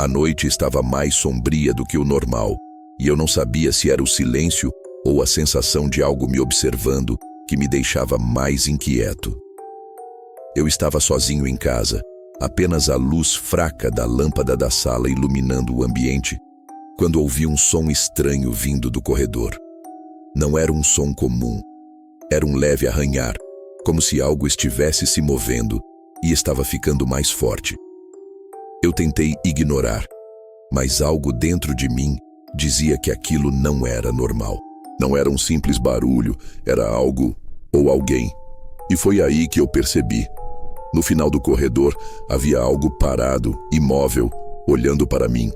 A noite estava mais sombria do que o normal, e eu não sabia se era o silêncio ou a sensação de algo me observando que me deixava mais inquieto. Eu estava sozinho em casa, apenas a luz fraca da lâmpada da sala iluminando o ambiente, quando ouvi um som estranho vindo do corredor. Não era um som comum. Era um leve arranhar, como se algo estivesse se movendo e estava ficando mais forte. Eu tentei ignorar, mas algo dentro de mim dizia que aquilo não era normal. Não era um simples barulho, era algo ou alguém. E foi aí que eu percebi. No final do corredor havia algo parado, imóvel, olhando para mim.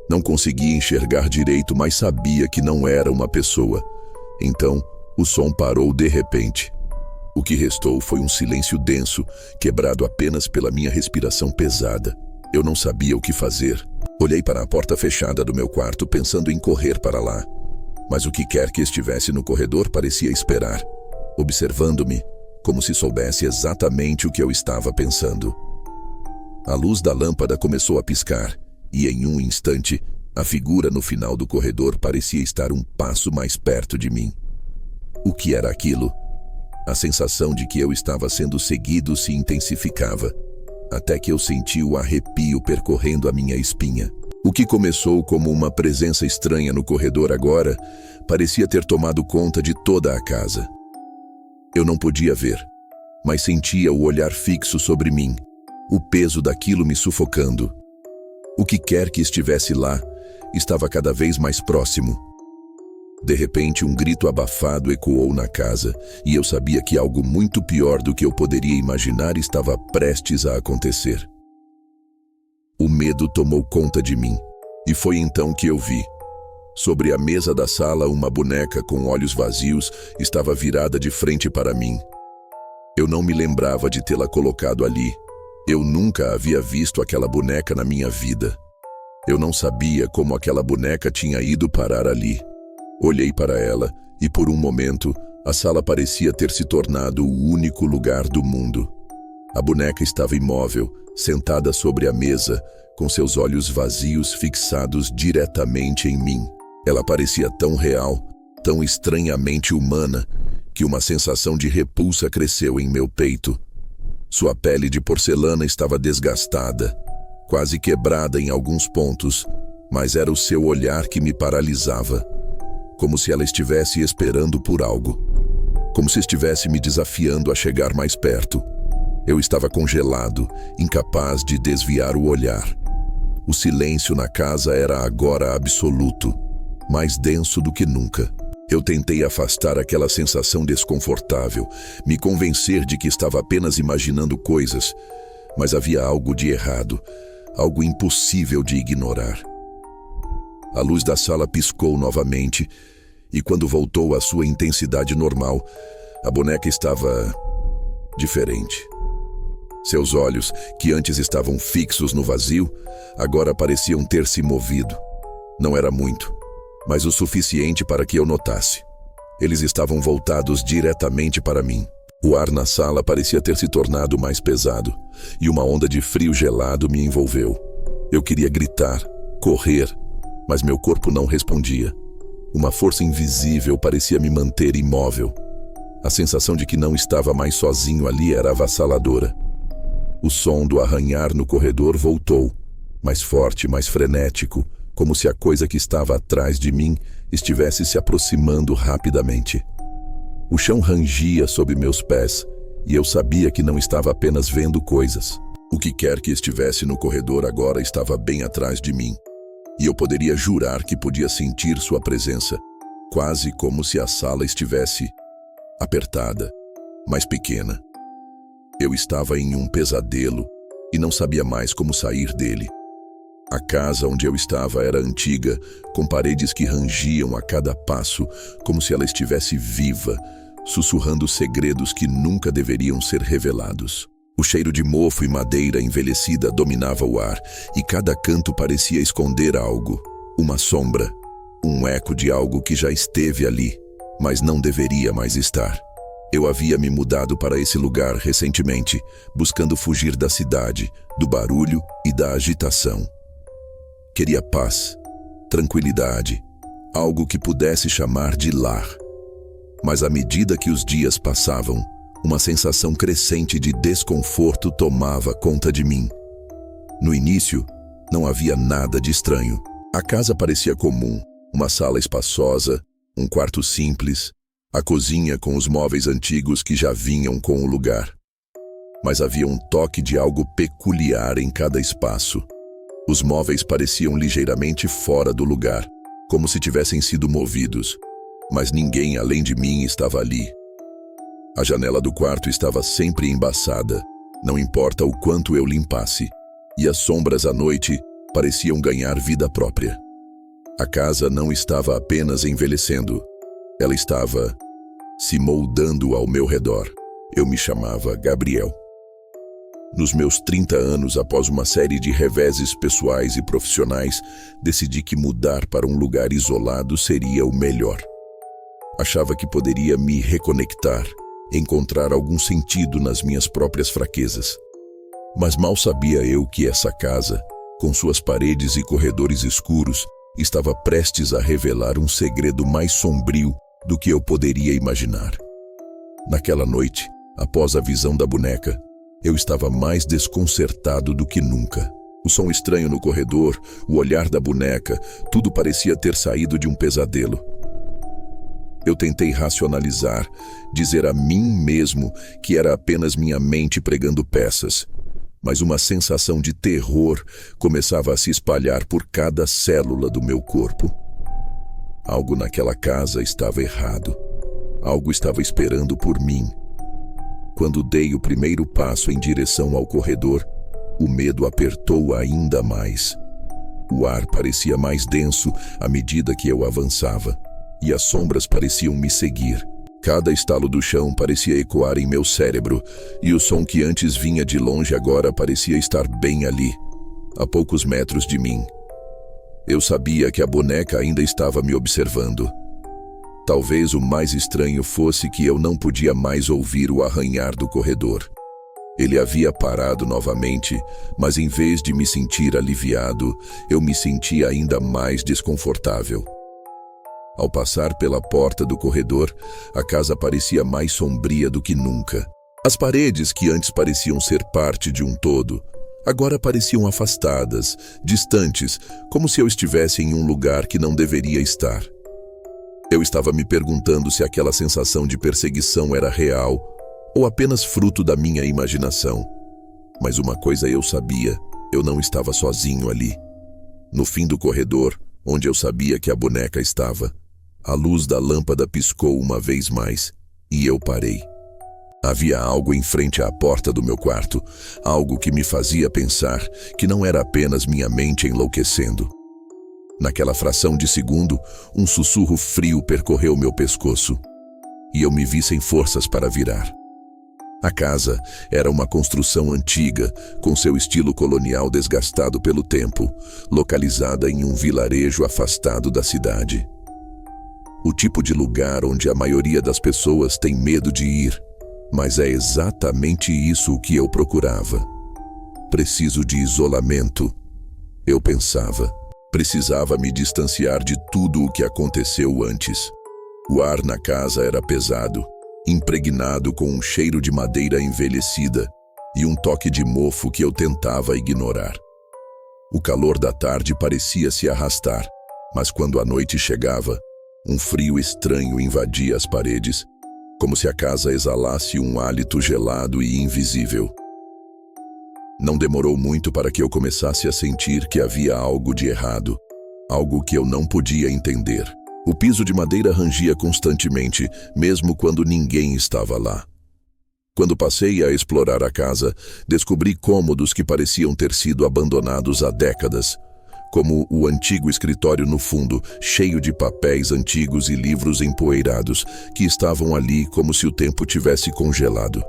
Não conseguia enxergar direito, mas sabia que não era uma pessoa. Então, o som parou de repente. O que restou foi um silêncio denso, quebrado apenas pela minha respiração pesada. Eu não sabia o que fazer. Olhei para a porta fechada do meu quarto, pensando em correr para lá. Mas o que quer que estivesse no corredor parecia esperar, observando-me, como se soubesse exatamente o que eu estava pensando. A luz da lâmpada começou a piscar, e em um instante, a figura no final do corredor parecia estar um passo mais perto de mim. O que era aquilo? A sensação de que eu estava sendo seguido se intensificava, até que eu senti o arrepio percorrendo a minha espinha. O que começou como uma presença estranha no corredor agora parecia ter tomado conta de toda a casa. Eu não podia ver, mas sentia o olhar fixo sobre mim, o peso daquilo me sufocando. O que quer que estivesse lá estava cada vez mais próximo. De repente, um grito abafado ecoou na casa, e eu sabia que algo muito pior do que eu poderia imaginar estava prestes a acontecer. O medo tomou conta de mim, e foi então que eu vi. Sobre a mesa da sala, uma boneca com olhos vazios estava virada de frente para mim. Eu não me lembrava de tê-la colocado ali. Eu nunca havia visto aquela boneca na minha vida. Eu não sabia como aquela boneca tinha ido parar ali. Olhei para ela e, por um momento, a sala parecia ter se tornado o único lugar do mundo. A boneca estava imóvel, sentada sobre a mesa, com seus olhos vazios fixados diretamente em mim. Ela parecia tão real, tão estranhamente humana, que uma sensação de repulsa cresceu em meu peito. Sua pele de porcelana estava desgastada, quase quebrada em alguns pontos, mas era o seu olhar que me paralisava, como se ela estivesse esperando por algo, como se estivesse me desafiando a chegar mais perto. Eu estava congelado, incapaz de desviar o olhar. O silêncio na casa era agora absoluto, mais denso do que nunca. Eu tentei afastar aquela sensação desconfortável, me convencer de que estava apenas imaginando coisas, mas havia algo de errado, algo impossível de ignorar. A luz da sala piscou novamente, e quando voltou à sua intensidade normal, a boneca estava diferente. Seus olhos, que antes estavam fixos no vazio, agora pareciam ter se movido. Não era muito, mas o suficiente para que eu notasse. Eles estavam voltados diretamente para mim. O ar na sala parecia ter se tornado mais pesado, e uma onda de frio gelado me envolveu. Eu queria gritar, correr, mas meu corpo não respondia. Uma força invisível parecia me manter imóvel. A sensação de que não estava mais sozinho ali era avassaladora. O som do arranhar no corredor voltou, mais forte, mais frenético, como se a coisa que estava atrás de mim estivesse se aproximando rapidamente. O chão rangia sob meus pés, e eu sabia que não estava apenas vendo coisas. O que quer que estivesse no corredor agora estava bem atrás de mim, e eu poderia jurar que podia sentir sua presença, quase como se a sala estivesse apertada, mais pequena. Eu estava em um pesadelo e não sabia mais como sair dele. A casa onde eu estava era antiga, com paredes que rangiam a cada passo, como se ela estivesse viva, sussurrando segredos que nunca deveriam ser revelados. O cheiro de mofo e madeira envelhecida dominava o ar, e cada canto parecia esconder algo, uma sombra, um eco de algo que já esteve ali, mas não deveria mais estar. Eu havia me mudado para esse lugar recentemente, buscando fugir da cidade, do barulho e da agitação. Queria paz, tranquilidade, algo que pudesse chamar de lar. Mas à medida que os dias passavam, uma sensação crescente de desconforto tomava conta de mim. No início, não havia nada de estranho. A casa parecia comum, uma sala espaçosa, um quarto simples, a cozinha com os móveis antigos que já vinham com o lugar. Mas havia um toque de algo peculiar em cada espaço. Os móveis pareciam ligeiramente fora do lugar, como se tivessem sido movidos. Mas ninguém além de mim estava ali. A janela do quarto estava sempre embaçada, não importa o quanto eu limpasse, e as sombras à noite pareciam ganhar vida própria. A casa não estava apenas envelhecendo, ela estava se moldando ao meu redor. Eu me chamava Gabriel. Nos meus 30 anos, após uma série de reveses pessoais e profissionais, decidi que mudar para um lugar isolado seria o melhor. Achava que poderia me reconectar, encontrar algum sentido nas minhas próprias fraquezas. Mas mal sabia eu que essa casa, com suas paredes e corredores escuros, estava prestes a revelar um segredo mais sombrio do que eu poderia imaginar. Naquela noite, após a visão da boneca, eu estava mais desconcertado do que nunca. O som estranho no corredor, o olhar da boneca, tudo parecia ter saído de um pesadelo. Eu tentei racionalizar, dizer a mim mesmo que era apenas minha mente pregando peças, mas uma sensação de terror começava a se espalhar por cada célula do meu corpo. Algo naquela casa estava errado. Algo estava esperando por mim. Quando dei o primeiro passo em direção ao corredor, o medo apertou ainda mais. O ar parecia mais denso à medida que eu avançava, e as sombras pareciam me seguir. Cada estalo do chão parecia ecoar em meu cérebro, e o som que antes vinha de longe agora parecia estar bem ali, a poucos metros de mim. Eu sabia que a boneca ainda estava me observando. Talvez o mais estranho fosse que eu não podia mais ouvir o arranhar do corredor. Ele havia parado novamente, mas em vez de me sentir aliviado, eu me sentia ainda mais desconfortável. Ao passar pela porta do corredor, a casa parecia mais sombria do que nunca. As paredes, que antes pareciam ser parte de um todo, agora pareciam afastadas, distantes, como se eu estivesse em um lugar que não deveria estar. Eu estava me perguntando se aquela sensação de perseguição era real ou apenas fruto da minha imaginação. Mas uma coisa eu sabia, eu não estava sozinho ali. No fim do corredor, onde eu sabia que a boneca estava, a luz da lâmpada piscou uma vez mais, e eu parei. Havia algo em frente à porta do meu quarto, algo que me fazia pensar que não era apenas minha mente enlouquecendo. Naquela fração de segundo, um sussurro frio percorreu meu pescoço, e eu me vi sem forças para virar. A casa era uma construção antiga, com seu estilo colonial desgastado pelo tempo, localizada em um vilarejo afastado da cidade. O tipo de lugar onde a maioria das pessoas tem medo de ir, mas é exatamente isso que eu procurava. Preciso de isolamento, eu pensava. Precisava me distanciar de tudo o que aconteceu antes. O ar na casa era pesado, impregnado com um cheiro de madeira envelhecida e um toque de mofo que eu tentava ignorar. O calor da tarde parecia se arrastar, mas quando a noite chegava, um frio estranho invadia as paredes, como se a casa exalasse um hálito gelado e invisível. Não demorou muito para que eu começasse a sentir que havia algo de errado, algo que eu não podia entender. O piso de madeira rangia constantemente, mesmo quando ninguém estava lá. Quando passei a explorar a casa, descobri cômodos que pareciam ter sido abandonados há décadas, como o antigo escritório no fundo, cheio de papéis antigos e livros empoeirados, que estavam ali como se o tempo tivesse congelado.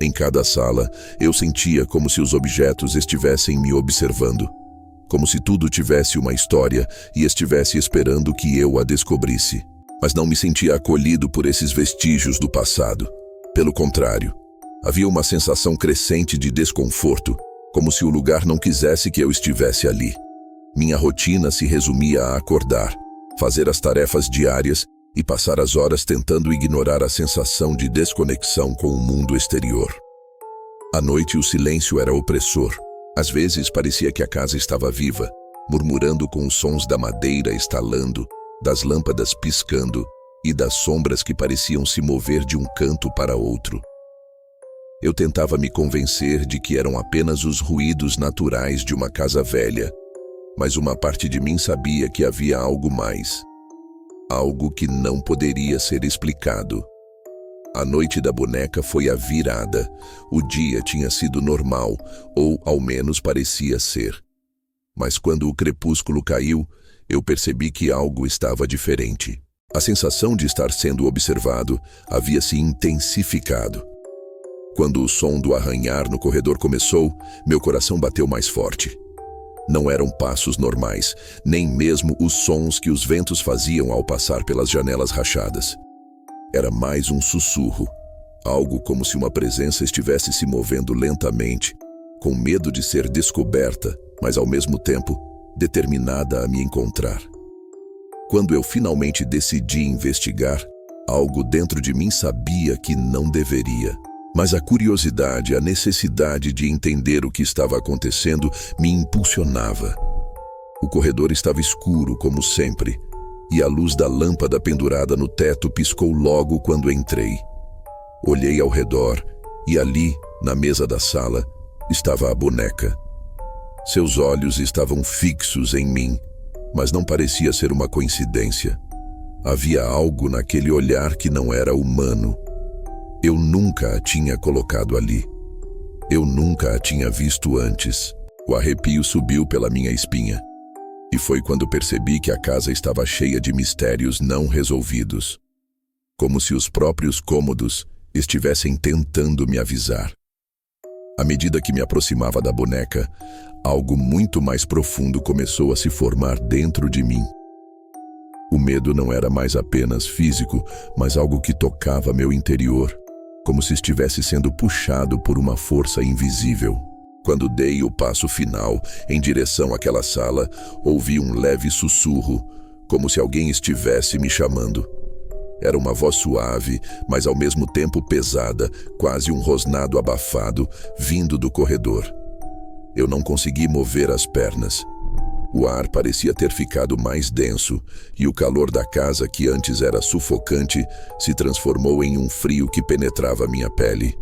Em cada sala, eu sentia como se os objetos estivessem me observando, como se tudo tivesse uma história e estivesse esperando que eu a descobrisse. Mas não me sentia acolhido por esses vestígios do passado. Pelo contrário, havia uma sensação crescente de desconforto, como se o lugar não quisesse que eu estivesse ali. Minha rotina se resumia a acordar, fazer as tarefas diárias e passar as horas tentando ignorar a sensação de desconexão com o mundo exterior. À noite, o silêncio era opressor. Às vezes, parecia que a casa estava viva, murmurando com os sons da madeira estalando, das lâmpadas piscando e das sombras que pareciam se mover de um canto para outro. Eu tentava me convencer de que eram apenas os ruídos naturais de uma casa velha, mas uma parte de mim sabia que havia algo mais. Algo que não poderia ser explicado. A noite da boneca foi a virada. O dia tinha sido normal, ou ao menos parecia ser. Mas quando o crepúsculo caiu, eu percebi que algo estava diferente. A sensação de estar sendo observado havia se intensificado. Quando o som do arranhar no corredor começou, meu coração bateu mais forte. Não eram passos normais, nem mesmo os sons que os ventos faziam ao passar pelas janelas rachadas. Era mais um sussurro, algo como se uma presença estivesse se movendo lentamente, com medo de ser descoberta, mas ao mesmo tempo determinada a me encontrar. Quando eu finalmente decidi investigar, algo dentro de mim sabia que não deveria. Mas a curiosidade, a necessidade de entender o que estava acontecendo me impulsionava. O corredor estava escuro, como sempre, e a luz da lâmpada pendurada no teto piscou logo quando entrei. Olhei ao redor e ali, na mesa da sala, estava a boneca. Seus olhos estavam fixos em mim, mas não parecia ser uma coincidência. Havia algo naquele olhar que não era humano. Eu nunca a tinha colocado ali. Eu nunca a tinha visto antes. O arrepio subiu pela minha espinha. E foi quando percebi que a casa estava cheia de mistérios não resolvidos. Como se os próprios cômodos estivessem tentando me avisar. À medida que me aproximava da boneca, algo muito mais profundo começou a se formar dentro de mim. O medo não era mais apenas físico, mas algo que tocava meu interior, como se estivesse sendo puxado por uma força invisível. Quando dei o passo final em direção àquela sala, ouvi um leve sussurro, como se alguém estivesse me chamando. Era uma voz suave, mas ao mesmo tempo pesada, quase um rosnado abafado, vindo do corredor. Eu não consegui mover as pernas. O ar parecia ter ficado mais denso, e o calor da casa, que antes era sufocante, se transformou em um frio que penetrava minha pele.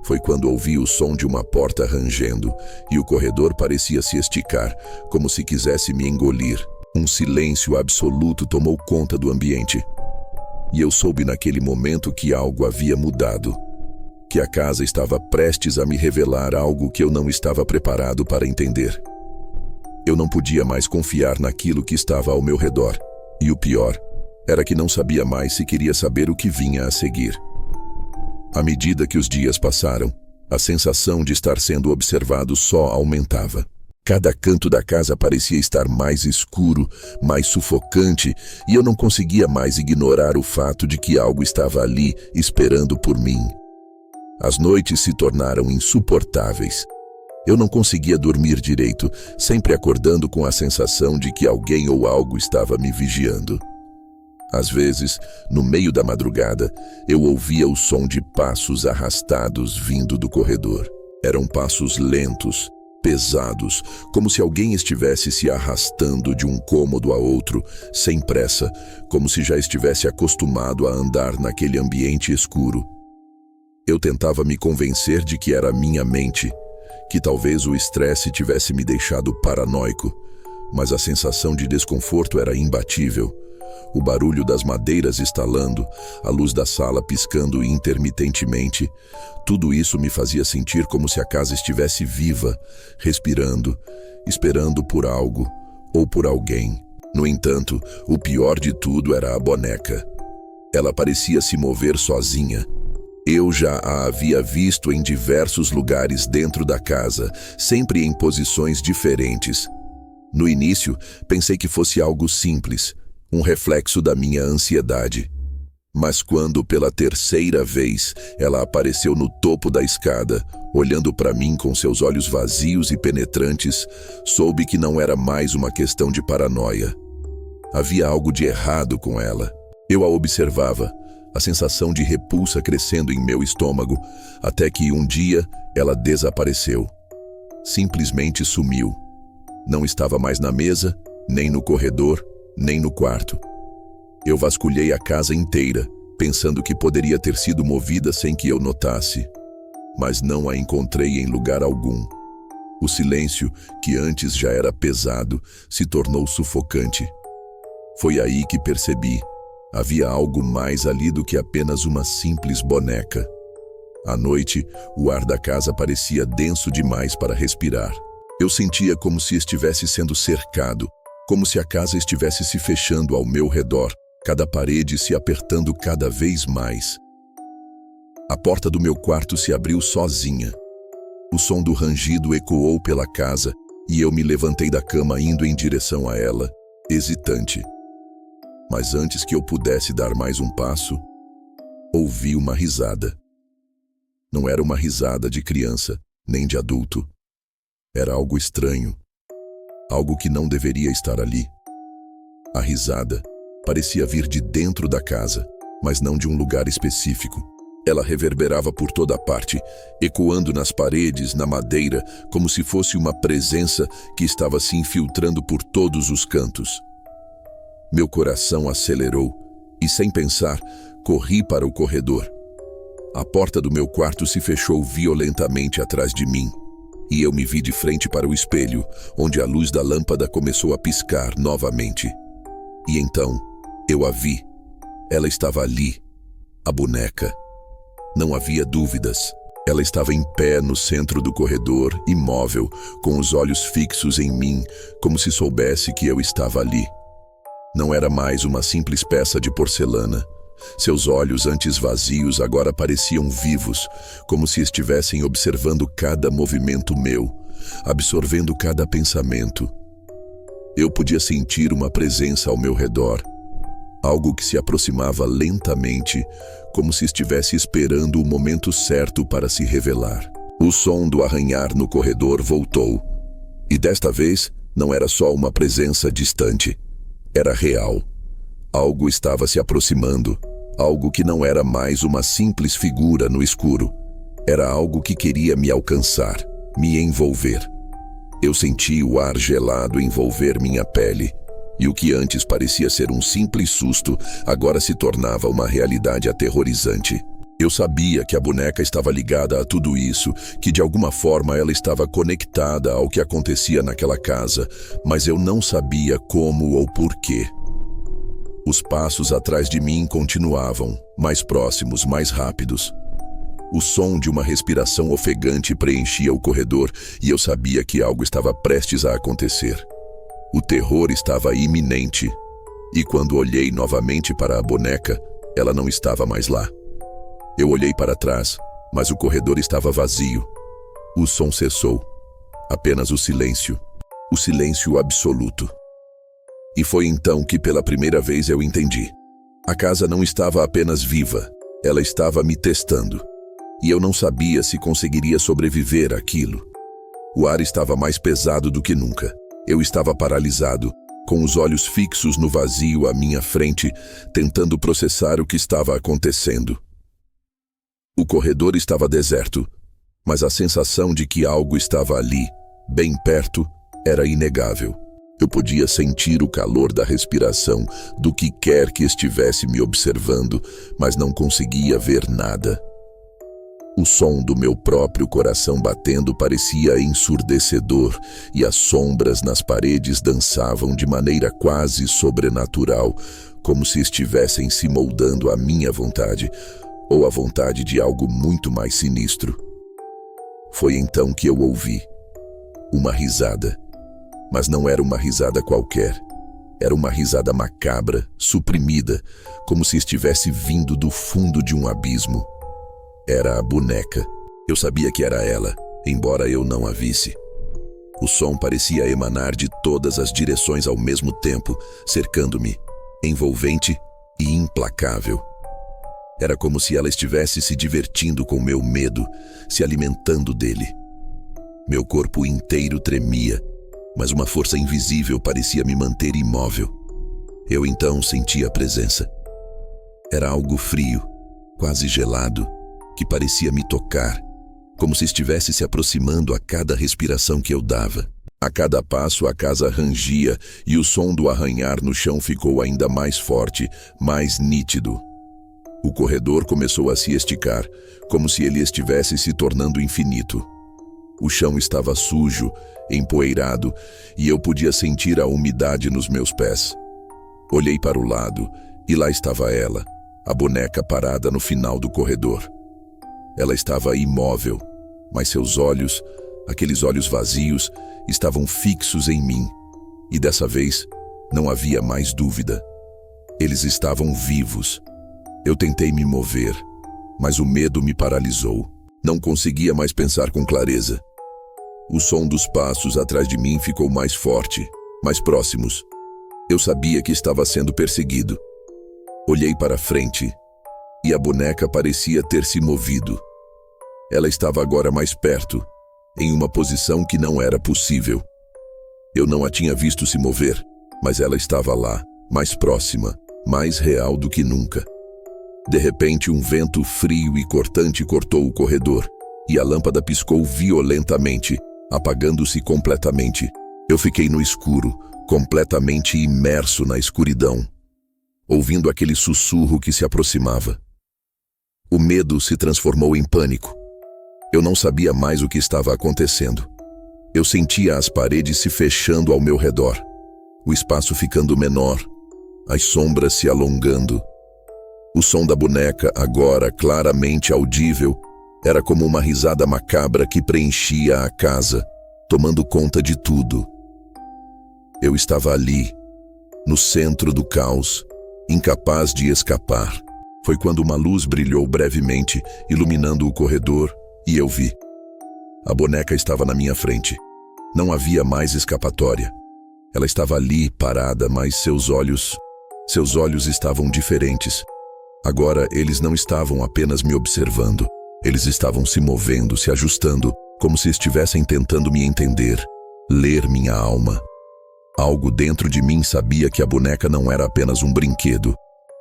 Foi quando ouvi o som de uma porta rangendo, e o corredor parecia se esticar, como se quisesse me engolir. Um silêncio absoluto tomou conta do ambiente. E eu soube naquele momento que algo havia mudado. Que a casa estava prestes a me revelar algo que eu não estava preparado para entender. Eu não podia mais confiar naquilo que estava ao meu redor. E o pior era que não sabia mais se queria saber o que vinha a seguir. À medida que os dias passaram, a sensação de estar sendo observado só aumentava. Cada canto da casa parecia estar mais escuro, mais sufocante, e eu não conseguia mais ignorar o fato de que algo estava ali esperando por mim. As noites se tornaram insuportáveis. Eu não conseguia dormir direito, sempre acordando com a sensação de que alguém ou algo estava me vigiando. Às vezes, no meio da madrugada, eu ouvia o som de passos arrastados vindo do corredor. Eram passos lentos, pesados, como se alguém estivesse se arrastando de um cômodo a outro, sem pressa, como se já estivesse acostumado a andar naquele ambiente escuro. Eu tentava me convencer de que era minha mente, que talvez o estresse tivesse me deixado paranoico, mas a sensação de desconforto era imbatível. O barulho das madeiras estalando, a luz da sala piscando intermitentemente, tudo isso me fazia sentir como se a casa estivesse viva, respirando, esperando por algo ou por alguém. No entanto, o pior de tudo era a boneca. Ela parecia se mover sozinha. Eu já a havia visto em diversos lugares dentro da casa, sempre em posições diferentes. No início, pensei que fosse algo simples, um reflexo da minha ansiedade. Mas quando pela terceira vez ela apareceu no topo da escada, olhando para mim com seus olhos vazios e penetrantes, soube que não era mais uma questão de paranoia. Havia algo de errado com ela. Eu a observava, a sensação de repulsa crescendo em meu estômago, até que um dia ela desapareceu. Simplesmente sumiu. Não estava mais na mesa, nem no corredor, nem no quarto. Eu vasculhei a casa inteira, pensando que poderia ter sido movida sem que eu notasse. Mas não a encontrei em lugar algum. O silêncio, que antes já era pesado, se tornou sufocante. Foi aí que percebi. Havia algo mais ali do que apenas uma simples boneca. À noite, o ar da casa parecia denso demais para respirar. Eu sentia como se estivesse sendo cercado, como se a casa estivesse se fechando ao meu redor, cada parede se apertando cada vez mais. A porta do meu quarto se abriu sozinha. O som do rangido ecoou pela casa e eu me levantei da cama indo em direção a ela, hesitante. Mas antes que eu pudesse dar mais um passo, ouvi uma risada. Não era uma risada de criança, nem de adulto. Era algo estranho, algo que não deveria estar ali. A risada parecia vir de dentro da casa, mas não de um lugar específico. Ela reverberava por toda parte, ecoando nas paredes, na madeira, como se fosse uma presença que estava se infiltrando por todos os cantos. Meu coração acelerou e, sem pensar, corri para o corredor. A porta do meu quarto se fechou violentamente atrás de mim, e eu me vi de frente para o espelho, onde a luz da lâmpada começou a piscar novamente. E então, eu a vi. Ela estava ali, a boneca. Não havia dúvidas. Ela estava em pé no centro do corredor, imóvel, com os olhos fixos em mim, como se soubesse que eu estava ali. Não era mais uma simples peça de porcelana. Seus olhos, antes vazios, agora pareciam vivos, como se estivessem observando cada movimento meu, absorvendo cada pensamento. Eu podia sentir uma presença ao meu redor, algo que se aproximava lentamente, como se estivesse esperando o momento certo para se revelar. O som do arranhar no corredor voltou, e desta vez não era só uma presença distante, era real. Algo estava se aproximando, algo que não era mais uma simples figura no escuro. Era algo que queria me alcançar, me envolver. Eu senti o ar gelado envolver minha pele, e o que antes parecia ser um simples susto, agora se tornava uma realidade aterrorizante. Eu sabia que a boneca estava ligada a tudo isso, que de alguma forma ela estava conectada ao que acontecia naquela casa, mas eu não sabia como ou porquê. Os passos atrás de mim continuavam, mais próximos, mais rápidos. O som de uma respiração ofegante preenchia o corredor e eu sabia que algo estava prestes a acontecer. O terror estava iminente. E quando olhei novamente para a boneca, ela não estava mais lá. Eu olhei para trás, mas o corredor estava vazio. O som cessou. Apenas o silêncio absoluto. E foi então que pela primeira vez eu entendi. A casa não estava apenas viva, ela estava me testando. E eu não sabia se conseguiria sobreviver àquilo. O ar estava mais pesado do que nunca. Eu estava paralisado, com os olhos fixos no vazio à minha frente, tentando processar o que estava acontecendo. O corredor estava deserto, mas a sensação de que algo estava ali, bem perto, era inegável. Eu podia sentir o calor da respiração do que quer que estivesse me observando, mas não conseguia ver nada. O som do meu próprio coração batendo parecia ensurdecedor e as sombras nas paredes dançavam de maneira quase sobrenatural, como se estivessem se moldando à minha vontade, ou à vontade de algo muito mais sinistro. Foi então que eu ouvi uma risada, mas não era uma risada qualquer. Era uma risada macabra, suprimida, como se estivesse vindo do fundo de um abismo. Era a boneca. Eu sabia que era ela, embora eu não a visse. O som parecia emanar de todas as direções ao mesmo tempo, cercando-me, envolvente e implacável. Era como se ela estivesse se divertindo com meu medo, se alimentando dele. Meu corpo inteiro tremia, mas uma força invisível parecia me manter imóvel. Eu então senti a presença. Era algo frio, quase gelado, que parecia me tocar, como se estivesse se aproximando a cada respiração que eu dava. A cada passo a casa rangia e o som do arranhar no chão ficou ainda mais forte, mais nítido. O corredor começou a se esticar, como se ele estivesse se tornando infinito. O chão estava sujo, empoeirado, e eu podia sentir a umidade nos meus pés. Olhei para o lado e lá estava ela, a boneca parada no final do corredor. Ela estava imóvel, mas seus olhos, aqueles olhos vazios, estavam fixos em mim. E dessa vez, não havia mais dúvida. Eles estavam vivos. Eu tentei me mover, mas o medo me paralisou. Não conseguia mais pensar com clareza. O som dos passos atrás de mim ficou mais forte, mais próximos. Eu sabia que estava sendo perseguido. Olhei para frente e a boneca parecia ter se movido. Ela estava agora mais perto, em uma posição que não era possível. Eu não a tinha visto se mover, mas ela estava lá, mais próxima, mais real do que nunca. De repente, um vento frio e cortante cortou o corredor, e a lâmpada piscou violentamente, apagando-se completamente. Eu fiquei no escuro, completamente imerso na escuridão, ouvindo aquele sussurro que se aproximava. O medo se transformou em pânico. Eu não sabia mais o que estava acontecendo. Eu sentia as paredes se fechando ao meu redor, o espaço ficando menor, as sombras se alongando. O som da boneca, agora claramente audível, era como uma risada macabra que preenchia a casa, tomando conta de tudo. Eu estava ali, no centro do caos, incapaz de escapar. Foi quando uma luz brilhou brevemente, iluminando o corredor, e eu vi. A boneca estava na minha frente. Não havia mais escapatória. Ela estava ali, parada, mas seus olhos estavam diferentes. Agora eles não estavam apenas me observando. Eles estavam se movendo, se ajustando, como se estivessem tentando me entender, ler minha alma. Algo dentro de mim sabia que a boneca não era apenas um brinquedo.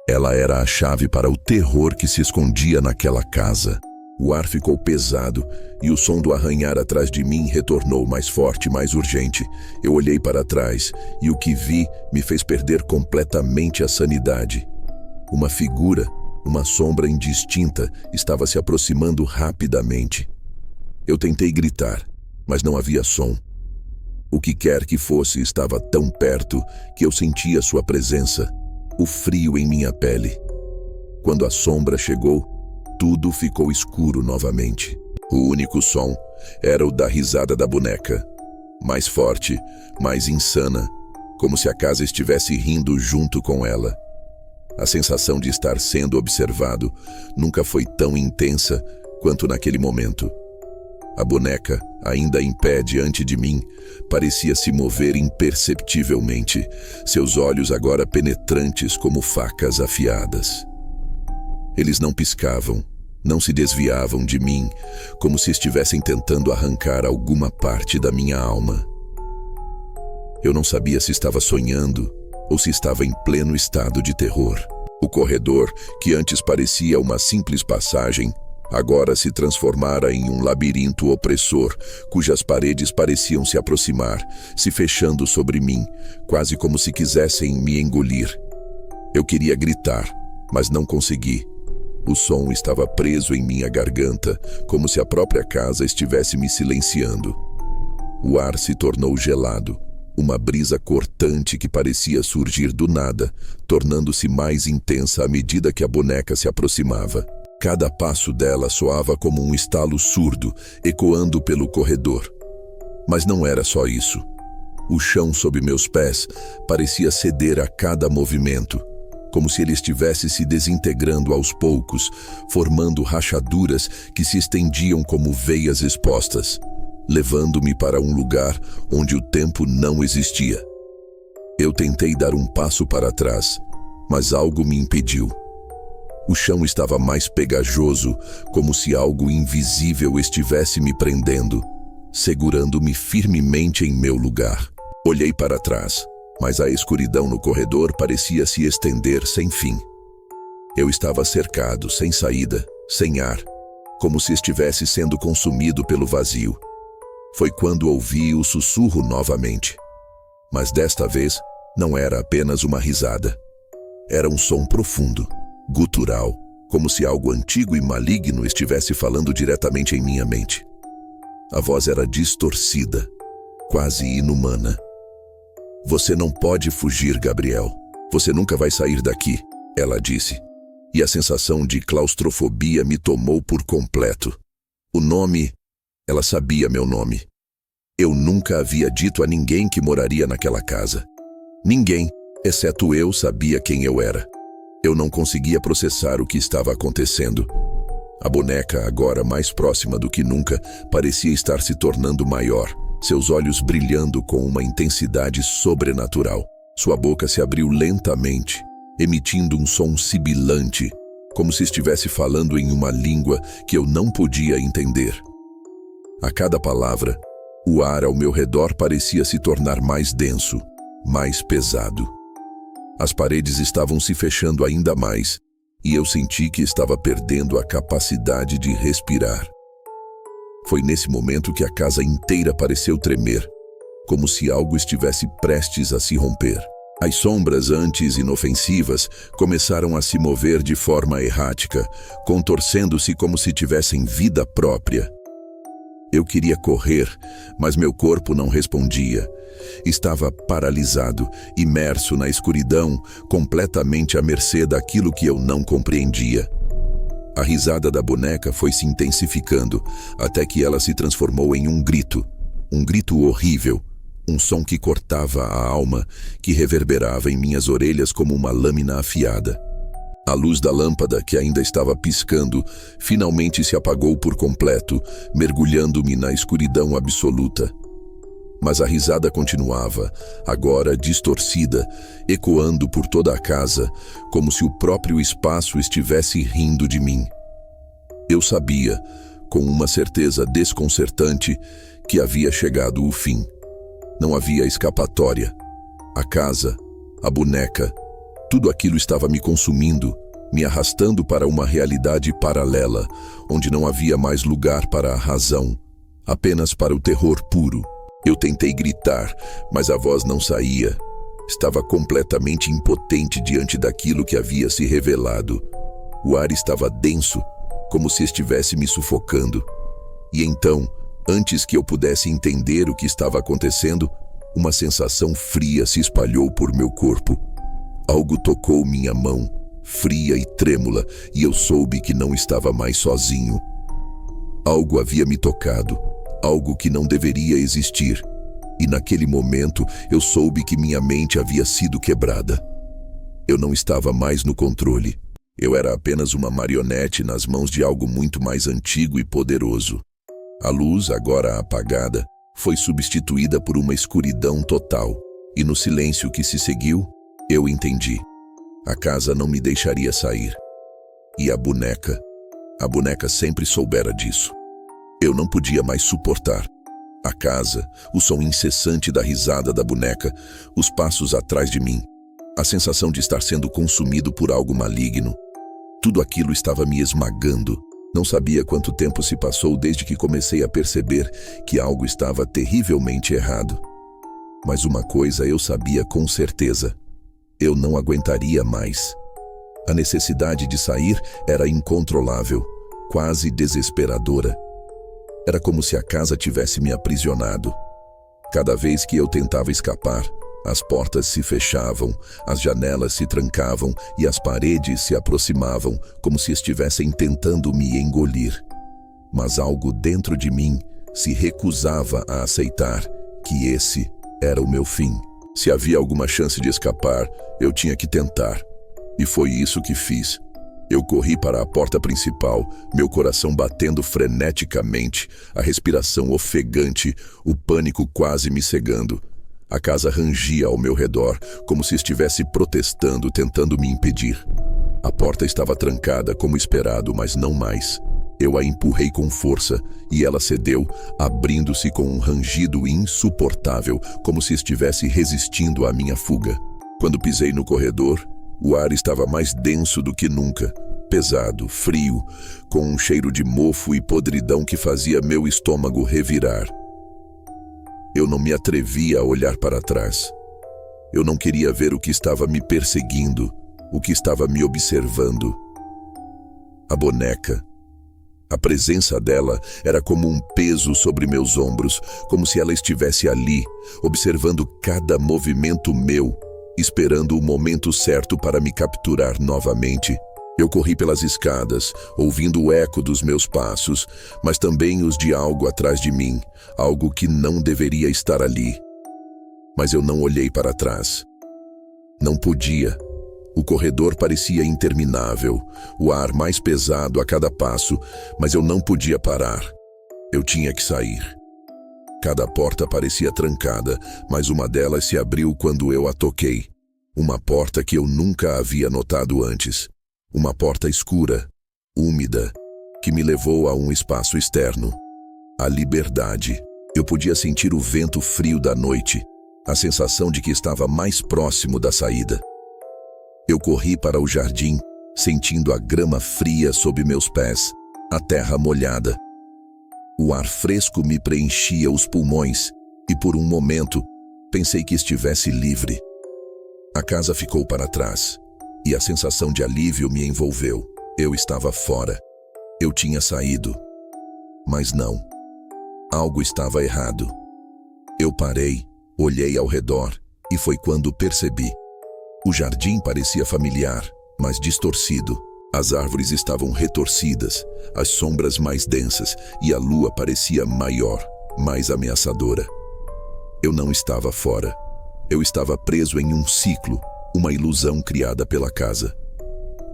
Ela era a chave para o terror que se escondia naquela casa. O ar ficou pesado e o som do arranhar atrás de mim retornou mais forte, mais urgente. Eu olhei para trás e o que vi me fez perder completamente a sanidade. Uma figura, uma sombra indistinta, estava se aproximando rapidamente. Eu tentei gritar, mas não havia som. O que quer que fosse estava tão perto que eu sentia sua presença, o frio em minha pele. Quando a sombra chegou, tudo ficou escuro novamente. O único som era o da risada da boneca. Mais forte, mais insana, como se a casa estivesse rindo junto com ela. A sensação de estar sendo observado nunca foi tão intensa quanto naquele momento. A boneca, ainda em pé diante de mim, parecia se mover imperceptivelmente, seus olhos agora penetrantes como facas afiadas. Eles não piscavam, não se desviavam de mim, como se estivessem tentando arrancar alguma parte da minha alma. Eu não sabia se estava sonhando ou se estava em pleno estado de terror. O corredor, que antes parecia uma simples passagem, agora se transformara em um labirinto opressor, cujas paredes pareciam se aproximar, se fechando sobre mim, quase como se quisessem me engolir. Eu queria gritar, mas não consegui. O som estava preso em minha garganta, como se a própria casa estivesse me silenciando. O ar se tornou gelado, uma brisa cortante que parecia surgir do nada, tornando-se mais intensa à medida que a boneca se aproximava. Cada passo dela soava como um estalo surdo, ecoando pelo corredor. Mas não era só isso. O chão sob meus pés parecia ceder a cada movimento, como se ele estivesse se desintegrando aos poucos, formando rachaduras que se estendiam como veias expostas, levando-me para um lugar onde o tempo não existia. Eu tentei dar um passo para trás, mas algo me impediu. O chão estava mais pegajoso, como se algo invisível estivesse me prendendo, segurando-me firmemente em meu lugar. Olhei para trás, mas a escuridão no corredor parecia se estender sem fim. Eu estava cercado, sem saída, sem ar, como se estivesse sendo consumido pelo vazio. Foi quando ouvi o sussurro novamente. Mas desta vez, não era apenas uma risada. Era um som profundo, gutural, como se algo antigo e maligno estivesse falando diretamente em minha mente. A voz era distorcida, quase inumana. Você não pode fugir, Gabriel. Você nunca vai sair daqui, ela disse. E a sensação de claustrofobia me tomou por completo. O nome... Ela sabia meu nome. Eu nunca havia dito a ninguém que moraria naquela casa. Ninguém, exceto eu, sabia quem eu era. Eu não conseguia processar o que estava acontecendo. A boneca, agora mais próxima do que nunca, parecia estar se tornando maior, seus olhos brilhando com uma intensidade sobrenatural. Sua boca se abriu lentamente, emitindo um som sibilante, como se estivesse falando em uma língua que eu não podia entender. A cada palavra, o ar ao meu redor parecia se tornar mais denso, mais pesado. As paredes estavam se fechando ainda mais, e eu senti que estava perdendo a capacidade de respirar. Foi nesse momento que a casa inteira pareceu tremer, como se algo estivesse prestes a se romper. As sombras, antes inofensivas, começaram a se mover de forma errática, contorcendo-se como se tivessem vida própria. Eu queria correr, mas meu corpo não respondia. Estava paralisado, imerso na escuridão, completamente à mercê daquilo que eu não compreendia. A risada da boneca foi se intensificando, até que ela se transformou em um grito horrível, um som que cortava a alma, que reverberava em minhas orelhas como uma lâmina afiada. A luz da lâmpada, que ainda estava piscando, finalmente se apagou por completo, mergulhando-me na escuridão absoluta. Mas a risada continuava, agora distorcida, ecoando por toda a casa, como se o próprio espaço estivesse rindo de mim. Eu sabia, com uma certeza desconcertante, que havia chegado o fim. Não havia escapatória. A casa, a boneca, tudo aquilo estava me consumindo, me arrastando para uma realidade paralela, onde não havia mais lugar para a razão, apenas para o terror puro. Eu tentei gritar, mas a voz não saía. Estava completamente impotente diante daquilo que havia se revelado. O ar estava denso, como se estivesse me sufocando. E então, antes que eu pudesse entender o que estava acontecendo, uma sensação fria se espalhou por meu corpo. Algo tocou minha mão, fria e trêmula, e eu soube que não estava mais sozinho. Algo havia me tocado, algo que não deveria existir. E naquele momento eu soube que minha mente havia sido quebrada. Eu não estava mais no controle. Eu era apenas uma marionete nas mãos de algo muito mais antigo e poderoso. A luz, agora apagada, foi substituída por uma escuridão total. E no silêncio que se seguiu, eu entendi. A casa não me deixaria sair. E a boneca sempre soubera disso. Eu não podia mais suportar. A casa, o som incessante da risada da boneca, os passos atrás de mim, a sensação de estar sendo consumido por algo maligno. Tudo aquilo estava me esmagando. Não sabia quanto tempo se passou desde que comecei a perceber que algo estava terrivelmente errado. Mas uma coisa eu sabia com certeza. Eu não aguentaria mais. A necessidade de sair era incontrolável, quase desesperadora. Era como se a casa tivesse me aprisionado. Cada vez que eu tentava escapar, as portas se fechavam, as janelas se trancavam e as paredes se aproximavam, como se estivessem tentando me engolir. Mas algo dentro de mim se recusava a aceitar que esse era o meu fim. Se havia alguma chance de escapar, eu tinha que tentar. E foi isso que fiz. Eu corri para a porta principal, meu coração batendo freneticamente, a respiração ofegante, o pânico quase me cegando. A casa rangia ao meu redor, como se estivesse protestando, tentando me impedir. A porta estava trancada como esperado, mas não mais. Eu a empurrei com força e ela cedeu, abrindo-se com um rangido insuportável, como se estivesse resistindo à minha fuga. Quando pisei no corredor, o ar estava mais denso do que nunca, pesado, frio, com um cheiro de mofo e podridão que fazia meu estômago revirar. Eu não me atrevia a olhar para trás. Eu não queria ver o que estava me perseguindo, o que estava me observando. A boneca. A presença dela era como um peso sobre meus ombros, como se ela estivesse ali, observando cada movimento meu, esperando o momento certo para me capturar novamente. Eu corri pelas escadas, ouvindo o eco dos meus passos, mas também os de algo atrás de mim, algo que não deveria estar ali. Mas eu não olhei para trás. Não podia. O corredor parecia interminável, o ar mais pesado a cada passo, mas eu não podia parar. Eu tinha que sair. Cada porta parecia trancada, mas uma delas se abriu quando eu a toquei. Uma porta que eu nunca havia notado antes. Uma porta escura, úmida, que me levou a um espaço externo. A liberdade. Eu podia sentir o vento frio da noite, a sensação de que estava mais próximo da saída. Eu corri para o jardim, sentindo a grama fria sob meus pés, a terra molhada. O ar fresco me preenchia os pulmões e, por um momento, pensei que estivesse livre. A casa ficou para trás e a sensação de alívio me envolveu. Eu estava fora. Eu tinha saído. Mas não. Algo estava errado. Eu parei, olhei ao redor e foi quando percebi. O jardim parecia familiar, mas distorcido. As árvores estavam retorcidas, as sombras mais densas e a lua parecia maior, mais ameaçadora. Eu não estava fora. Eu estava preso em um ciclo, uma ilusão criada pela casa.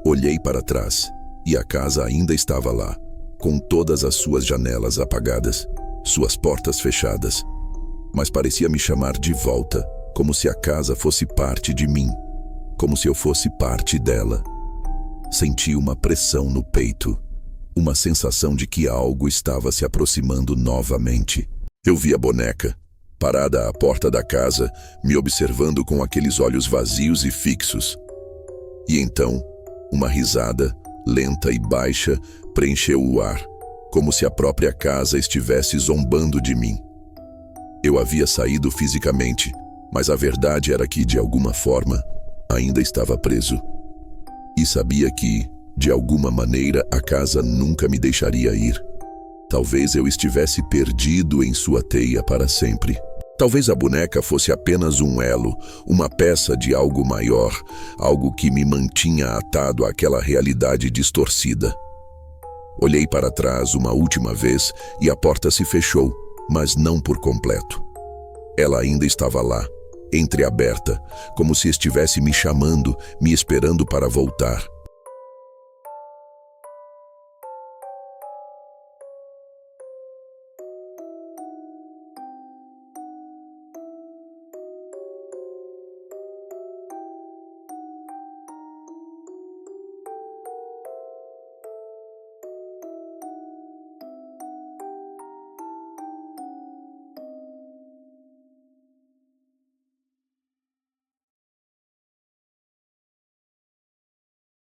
Olhei para trás e a casa ainda estava lá, com todas as suas janelas apagadas, suas portas fechadas. Mas parecia me chamar de volta, como se a casa fosse parte de mim. Como se eu fosse parte dela. Senti uma pressão no peito, uma sensação de que algo estava se aproximando novamente. Eu vi a boneca, parada à porta da casa, me observando com aqueles olhos vazios e fixos. E então, uma risada, lenta e baixa, preencheu o ar, como se a própria casa estivesse zombando de mim. Eu havia saído fisicamente, mas a verdade era que, de alguma forma, ainda estava preso. E sabia que, de alguma maneira, a casa nunca me deixaria ir. Talvez eu estivesse perdido em sua teia para sempre. Talvez a boneca fosse apenas um elo, uma peça de algo maior, algo que me mantinha atado àquela realidade distorcida. Olhei para trás uma última vez e a porta se fechou, mas não por completo. Ela ainda estava lá, entreaberta, como se estivesse me chamando, me esperando para voltar.